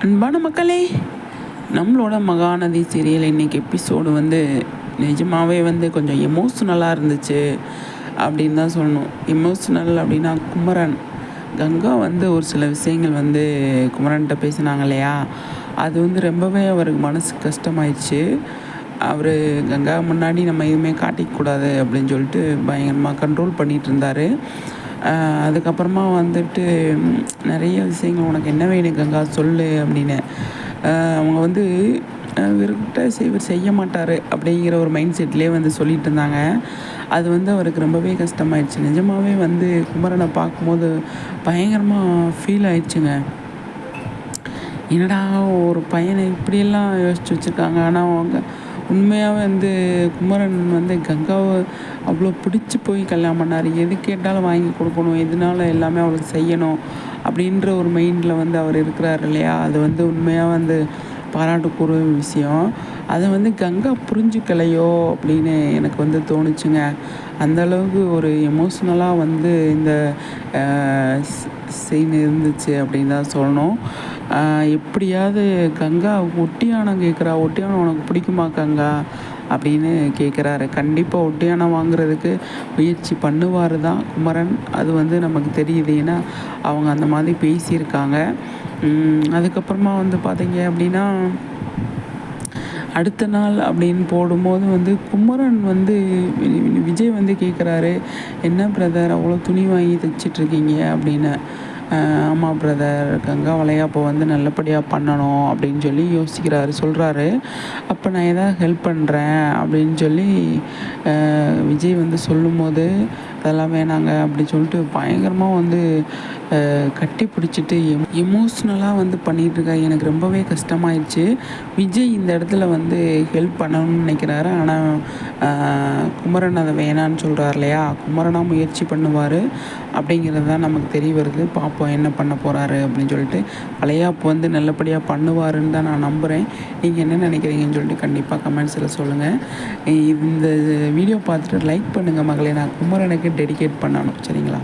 அன்பான மக்களே, நம்மளோட மகாநதி சீரியல் இன்றைக்கி எபிசோடு வந்து நிஜமாகவே வந்து கொஞ்சம் எமோஷ்னலாக இருந்துச்சு அப்படின்னு தான் சொல்லணும். எமோஷ்னல் அப்படின்னா குமரன் கங்கா வந்து ஒரு சில விஷயங்கள் வந்து குமரன்கிட்ட பேசினாங்க இல்லையா, அது வந்து ரொம்பவே அவருக்கு மனசு கஷ்டமாயிடுச்சு. அவர் கங்கா முன்னாடி நம்ம எதுவுமே காட்டிக்கூடாது அப்படின்னு சொல்லிட்டு பயங்கரமாக கண்ட்ரோல் பண்ணிகிட்டு இருந்தார். அதுக்கப்புறமா வந்துட்டு நிறைய விஷயங்கள் உனக்கு என்ன வேணும் கங்கா சொல்லு அப்படின்னு அவங்க வந்து இவர்கிட்ட இவர் செய்ய மாட்டார் அப்படிங்கிற ஒரு மைண்ட் செட்லேயே வந்து சொல்லிட்டு இருந்தாங்க. அது வந்து அவருக்கு ரொம்பவே கஷ்டமாயிடுச்சு. நிஜமாகவே வந்து குமரனை பார்க்கும்போது பயங்கரமாக ஃபீல் ஆயிடுச்சுங்க. என்னடா ஒரு பையனை இப்படியெல்லாம் யோசிச்சு வச்சுருக்காங்க. ஆனால் அவங்க உண்மையாகவே வந்து குமரன் வந்து கங்காவை அவ்வளோ பிடிச்சி போய் கல்யாணம் பண்ணார். எது கேட்டாலும் வாங்கி கொடுக்கணும், எதுனால எல்லாமே அவளுக்கு செய்யணும் அப்படின்ற ஒரு மைண்டில் வந்து அவர் இருக்கிறார் இல்லையா. அது வந்து உண்மையாக வந்து பாராட்டுக்குரிய விஷயம். அதை வந்து கங்கா புரிஞ்சுக்கலையோ அப்படின்னு எனக்கு வந்து தோணுச்சுங்க. அந்தளவுக்கு ஒரு எமோஷ்னலாக வந்து இந்த சீன் இருந்துச்சு அப்படின்னு தான் சொல்லணும். எப்படியாவது கங்கா ஒட்டியானம் கேட்குறா, ஒட்டியானம் உனக்கு பிடிக்குமா கங்கா அப்படின்னு கேட்குறாரு. கண்டிப்பாக ஒட்டியானம் வாங்குறதுக்கு முயற்சி பண்ணுவார் தான் குமரன். அது வந்து நமக்கு தெரியுது, ஏன்னா அவங்க அந்த மாதிரி பேசியிருக்காங்க. அதுக்கப்புறமா வந்து பார்த்தீங்க அப்படின்னா அடுத்த நாள் அப்படின்னு போடும்போது வந்து குமரன் வந்து விஜய் வந்து கேட்குறாரு, என்ன பிரதர் அவ்வளோ துணி வாங்கி தைச்சிட்ருக்கீங்க அப்படின்னு. ஆமாம் பிரதர், கங்கா வளையாப்போ வந்து நல்லபடியாக பண்ணணும் அப்படின்னு சொல்லி சொல்கிறாரு. அப்போ நான் எதாவது ஹெல்ப் பண்ணுறேன் அப்படின்னு சொல்லி விஜய் வந்து சொல்லும்போது அதெல்லாம் வேணாங்க அப்படின்னு சொல்லிட்டு பயங்கரமாக வந்து கட்டி பிடிச்சிட்டு எமோஷ்னலாக வந்து பண்ணிகிட்ருக்காரு. எனக்கு ரொம்பவே கஷ்டமாயிடுச்சு. விஜய் இந்த இடத்துல வந்து ஹெல்ப் பண்ணணும்னு நினைக்கிறாரு. ஆனால் குமரன் அதை வேணான்னு சொல்கிறார் இல்லையா. குமரனாக முயற்சி பண்ணுவார் அப்படிங்கிறது தான் நமக்கு தெரிய வருது. பார்ப்போம் என்ன பண்ண போகிறாரு அப்படின்னு சொல்லிட்டு. வளையாப்பு வந்து நல்லபடியாக பண்ணுவாருன்னு தான் நான் நம்புகிறேன். நீங்கள் என்ன நினைக்கிறீங்கன்னு சொல்லிட்டு கண்டிப்பாக கமெண்ட்ஸில் சொல்லுங்கள். இந்த வீடியோ பார்த்துட்டு லைக் பண்ணுங்கள் மகளே. நான் குமரனுக்கு டெடிகேட் பண்ணணும், சரிங்களா?